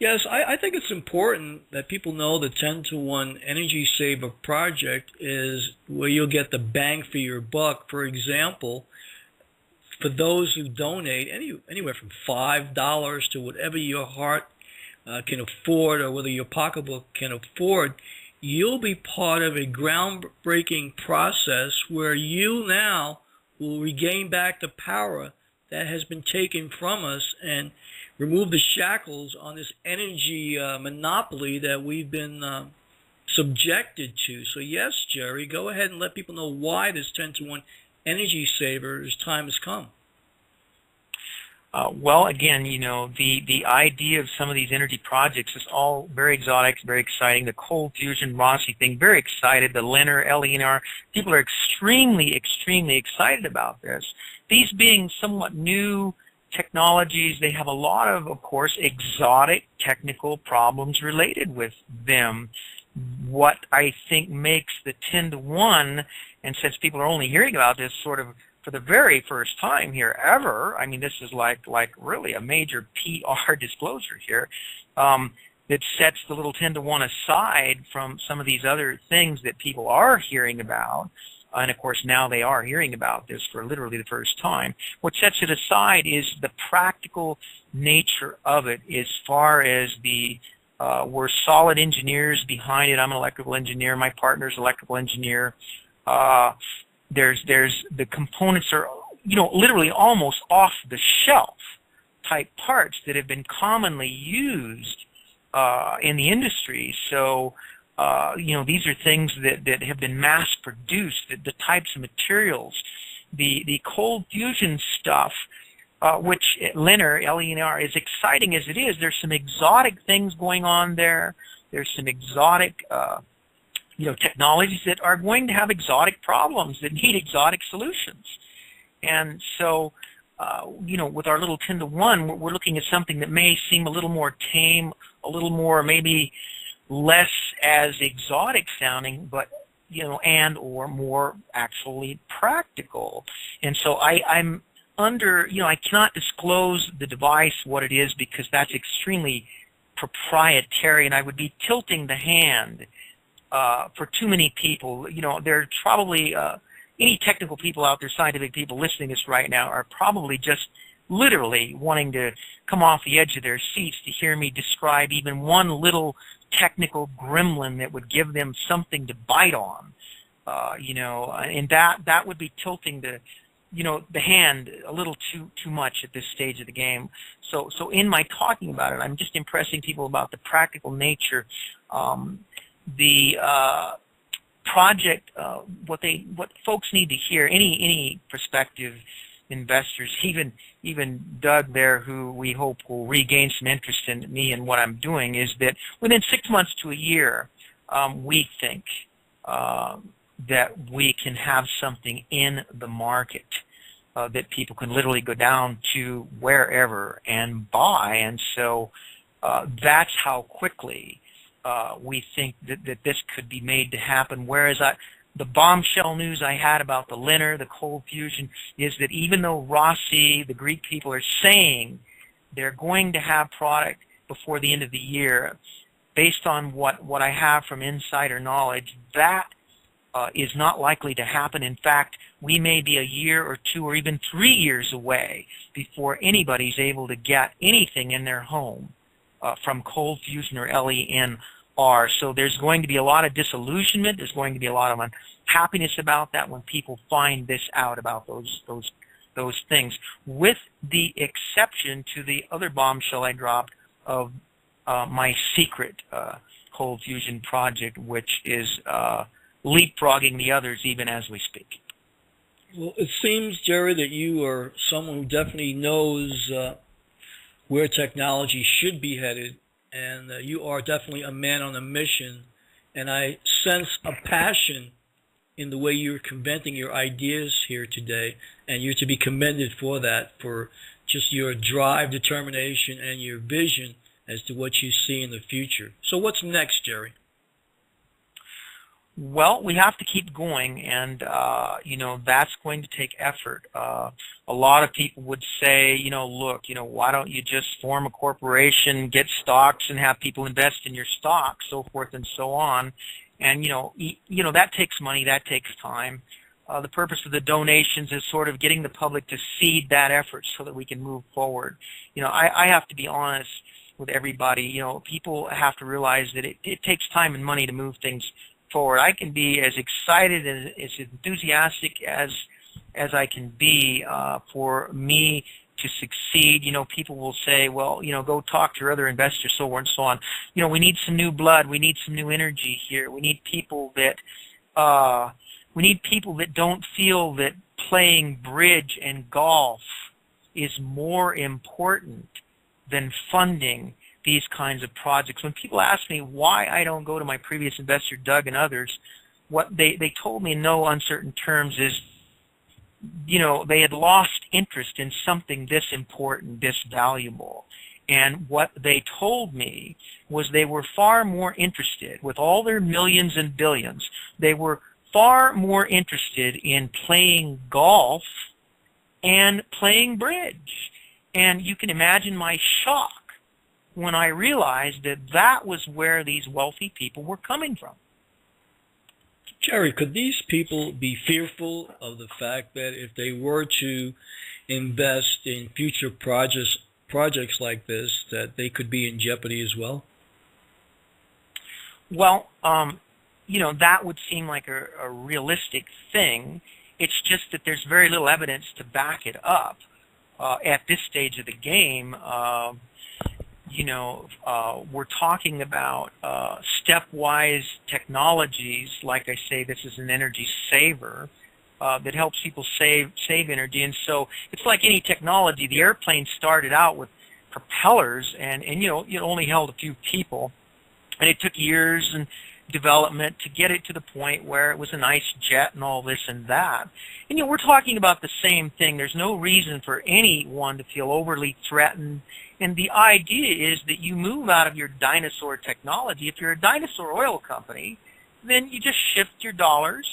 Yes, I think it's important that people know the 10 to 1 Energy Saver project is where you'll get the bang for your buck. For example, for those who donate anywhere from $5 to whatever your heart can afford, or whether your pocketbook can afford, you'll be part of a groundbreaking process where you now will regain back the power that has been taken from us and remove the shackles on this energy monopoly that we've been subjected to. So yes, Jerry, go ahead and let people know why this 10 to 1 energy saver's time has come. Well, again, the idea of some of these energy projects is all very exotic, very exciting. The cold fusion Rossi thing, very excited. The Leonard, LENR, people are extremely, extremely excited about this. These being somewhat new technologies, they have a lot of course, exotic technical problems related with them. What I think makes the 10 to 1, and since people are only hearing about this sort of for the very first time here ever, I mean, this is like really a major PR disclosure here, that sets the little 10 to 1 aside from some of these other things that people are hearing about. And of course, now they are hearing about this for literally the first time. What sets it aside is the practical nature of it, as far as we're solid engineers behind it. I'm an electrical engineer. My partner's an electrical engineer. There's the components are, literally almost off the shelf type parts that have been commonly used in the industry. So, these are things that have been mass produced, the types of materials, the cold fusion stuff, which Leonard, LENR, as exciting as it is, there's some exotic things going on there. There's some exotic technologies that are going to have exotic problems that need exotic solutions. And so, with our little 10 to 1, we're looking at something that may seem a little more tame, a little more maybe less as exotic sounding, but, and or more actually practical. And so I'm under, I cannot disclose the device, what it is, because that's extremely proprietary, and I would be tilting the hand for too many people. There are probably any technical people out there, scientific people listening to this right now, are probably just literally wanting to come off the edge of their seats to hear me describe even one little technical gremlin that would give them something to bite on. And that would be tilting the hand a little too much at this stage of the game. So in my talking about it, I'm just impressing people about the practical nature. The project, what folks need to hear, any prospective investors, even Doug there, who we hope will regain some interest in me and what I'm doing, is that within 6 months to a year, we think that we can have something in the market that people can literally go down to wherever and buy. And so that's how quickly we think that this could be made to happen. Whereas the bombshell news I had about the Leonard, the cold fusion, is that even though Rossi, the Greek people, are saying they're going to have product before the end of the year, based on what I have from insider knowledge, that is not likely to happen. In fact, we may be a year or 2 or even 3 years away before anybody's able to get anything in their home from cold fusion or LENR. So there's going to be a lot of disillusionment. There's going to be a lot of unhappiness about that when people find this out about those things, with the exception to the other bombshell I dropped of my secret cold fusion project, which is leapfrogging the others even as we speak. Well, it seems, Jerry, that you are someone who definitely knows where technology should be headed, and you are definitely a man on a mission, and I sense a passion in the way you're conventing your ideas here today, and you're to be commended for that, for just your drive, determination, and your vision as to what you see in the future. So what's next, Jerry? Well, we have to keep going, and that's going to take effort. A lot of people would say, look, why don't you just form a corporation, get stocks, and have people invest in your stock, so forth and so on. And that takes money, that takes time. The purpose of the donations is sort of getting the public to seed that effort so that we can move forward. I have to be honest with everybody. People have to realize that it takes time and money to move things forward. I can be as excited and as enthusiastic as I can be for me to succeed. People will say, well, go talk to your other investors, so on and so on. We need some new blood. We need some new energy here. We need people that don't feel that playing bridge and golf is more important than funding these kinds of projects. When people ask me why I don't go to my previous investor, Doug, and others, what they told me in no uncertain terms is, they had lost interest in something this important, this valuable. And what they told me was they were far more interested, with all their millions and billions, they were far more interested in playing golf and playing bridge. And you can imagine my shock when I realized that that was where these wealthy people were coming from. Jerry, could these people be fearful of the fact that if they were to invest in future projects like this, that they could be in jeopardy as well? Well, that would seem like a realistic thing. It's just that there's very little evidence to back it up at this stage of the game. We're talking about stepwise technologies. Like I say, this is an energy saver that helps people save energy. And so it's like any technology. The airplane started out with propellers, and it only held a few people. And it took years and development to get it to the point where it was a nice jet and all this and that. And we're talking about the same thing. There's no reason for anyone to feel overly threatened. And the idea is that you move out of your dinosaur technology. If you're a dinosaur oil company, then you just shift your dollars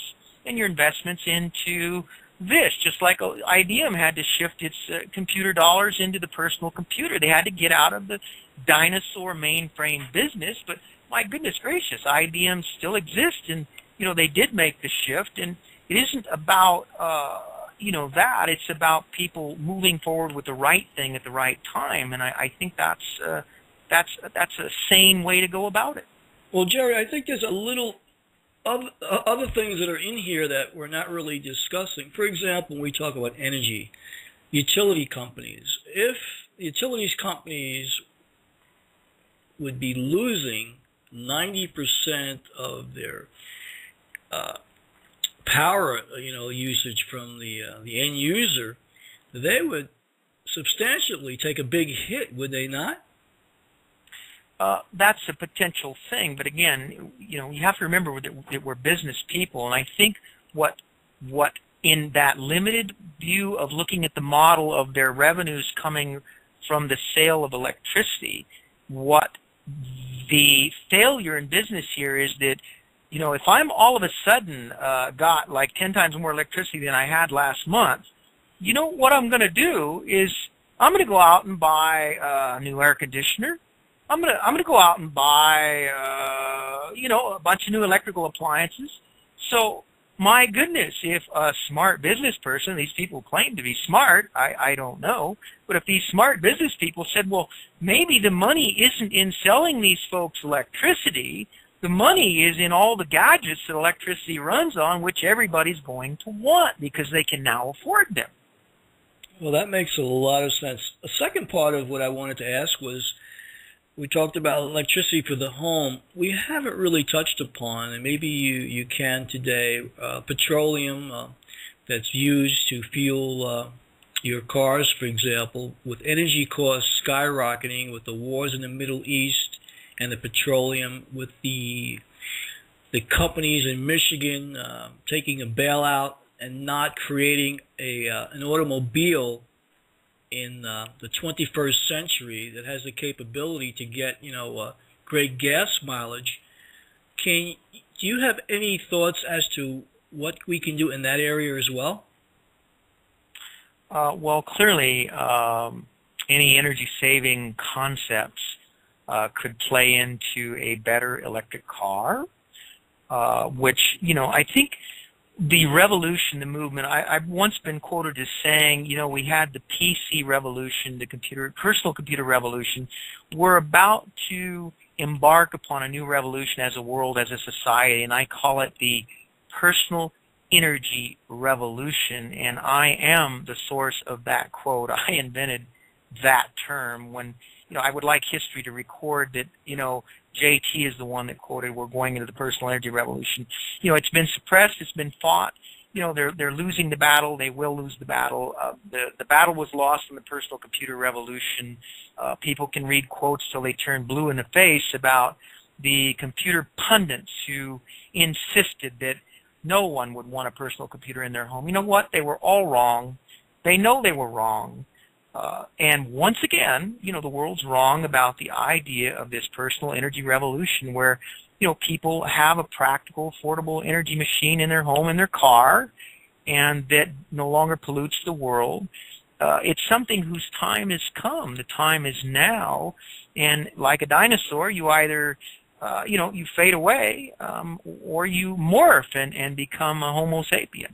and your investments into this, just like IBM had to shift its computer dollars into the personal computer. They had to get out of the dinosaur mainframe business, but my goodness gracious, IBM still exists, and they did make the shift. And it isn't about that. It's about people moving forward with the right thing at the right time, and I think that's a sane way to go about it. Well, Jerry, I think there's a little other things that are in here that we're not really discussing. For example, when we talk about energy, utility companies. If utilities companies would be losing 90% of their power, usage from the end user, they would substantially take a big hit, would they not? That's a potential thing, but again, you have to remember that we're business people, and I think what in that limited view of looking at the model of their revenues coming from the sale of electricity, what the failure in business here is that, if I'm all of a sudden got like 10 times more electricity than I had last month, what I'm going to do is I'm going to go out and buy a new air conditioner. I'm gonna go out and buy a bunch of new electrical appliances. So my goodness, if a smart business person, these people claim to be smart, I don't know, but if these smart business people said, well, maybe the money isn't in selling these folks electricity, the money is in all the gadgets that electricity runs on, which everybody's going to want because they can now afford them. Well, that makes a lot of sense. A second part of what I wanted to ask was, we talked about electricity for the home. We haven't really touched upon, and maybe you can today, petroleum that's used to fuel your cars, for example, with energy costs skyrocketing with the wars in the Middle East and the petroleum, with the companies in Michigan taking a bailout and not creating an automobile in the 21st century that has the capability to get great gas mileage. Can Do you have any thoughts as to what we can do in that area as well? Well, clearly, any energy-saving concepts could play into a better electric car, which, I think the revolution, the movement, I've once been quoted as saying, we had the PC revolution, the personal computer revolution. We're about to embark upon a new revolution as a world, as a society, and I call it the personal energy revolution, and I am the source of that quote. I invented that term when, I would like history to record that, JT is the one that quoted, we're going into the personal energy revolution. It's been suppressed, it's been fought, they're losing the battle, they will lose the battle. The battle was lost in the personal computer revolution. People can read quotes till they turn blue in the face about the computer pundits who insisted that no one would want a personal computer in their home. You know what? They were all wrong. They know they were wrong. And once again, the world's wrong about the idea of this personal energy revolution where, people have a practical, affordable energy machine in their home, in their car, and that no longer pollutes the world. It's something whose time has come. The time is now. And like a dinosaur, you either you fade away, or you morph and become a Homo sapien.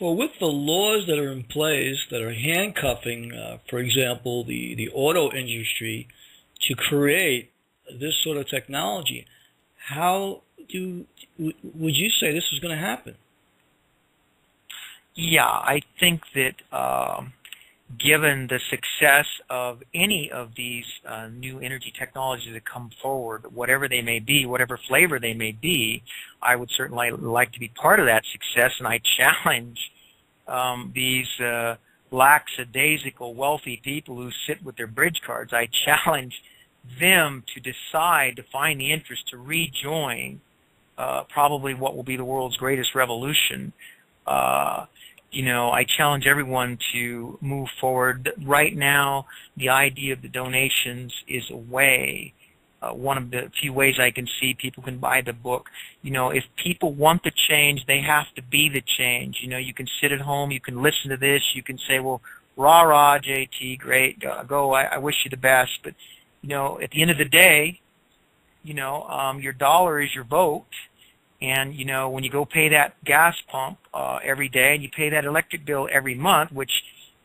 Well, with the laws that are in place that are handcuffing, for example, the auto industry to create this sort of technology, how would you say this is going to happen? Yeah, I think that given the success of any of these new energy technologies that come forward, whatever they may be, whatever flavor they may be, I would certainly like to be part of that success, and I challenge these lackadaisical wealthy people who sit with their bridge cards. I challenge them to decide, to find the interest, to rejoin probably what will be the world's greatest revolution. I challenge everyone to move forward. Right now, the idea of the donations is a way. One of the few ways I can see people can buy the book. If people want the change, they have to be the change. You can sit at home, you can listen to this, you can say, well, rah, rah, JT, great, go, I wish you the best. But, at the end of the day, your dollar is your vote. And, when you go pay that gas pump every day and you pay that electric bill every month, which,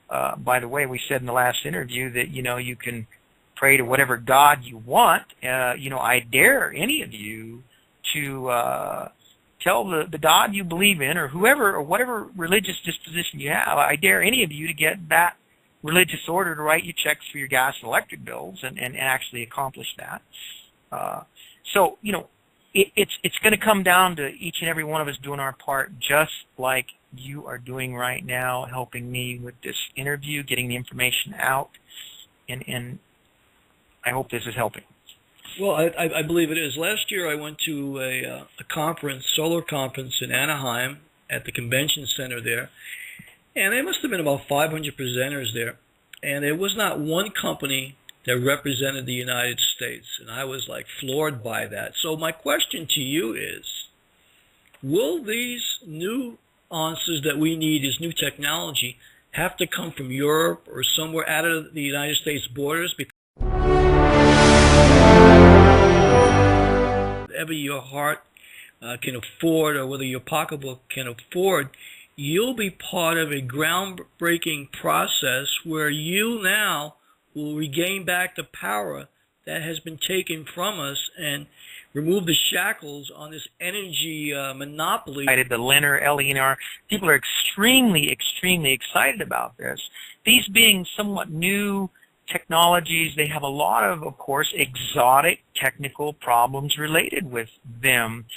by the way, we said in the last interview that, you can pray to whatever God you want. I dare any of you to tell the God you believe in or whoever or whatever religious disposition you have. I dare any of you to get that religious order to write you checks for your gas and electric bills and actually accomplish that. So, it's going to come down to each and every one of us doing our part, just like you are doing right now, helping me with this interview, getting the information out, and I hope this is helping. Well, I believe it is. Last year I went to a conference, solar conference in Anaheim at the convention center there, and there must have been about 500 presenters there, and there was not one company that represented the United States, and I was like floored by that. So my question to you is, will these new answers that we need, this new technology, have to come from Europe or somewhere out of the United States borders? Because whatever your heart can afford or whether your pocketbook can afford, you'll be part of a groundbreaking process where you now will regain back the power that has been taken from us and remove the shackles on this energy monopoly. The LENR, LENR, people are extremely, extremely excited about this. These being somewhat new technologies, they have a lot of course, exotic technical problems related with them.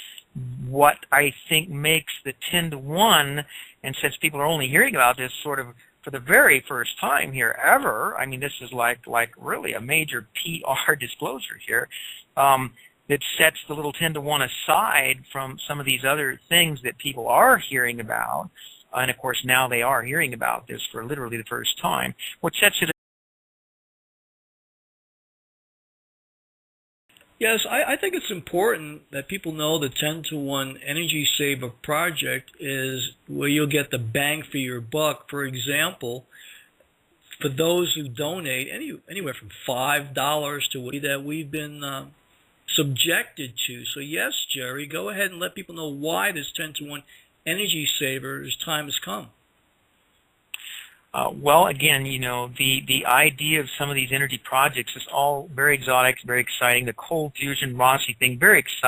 What I think makes the 10 to 1, and since people are only hearing about this sort of for the very first time here ever, I mean, this is like really a major PR disclosure here, that sets the little 10 to 1 aside from some of these other things that people are hearing about. And of course, now they are hearing about this for literally the first time. What sets it Yes, I think it's important that people know the 10 to 1 Energy Saver project is where you'll get the bang for your buck. For example, for those who donate anywhere from $5 to what that we've been subjected to. So yes, Jerry, go ahead and let people know why this 10 to 1 Energy Saver's time has come. Well, again, the idea of some of these energy projects is all very exotic, very exciting. The cold fusion, Rossi thing, very exciting.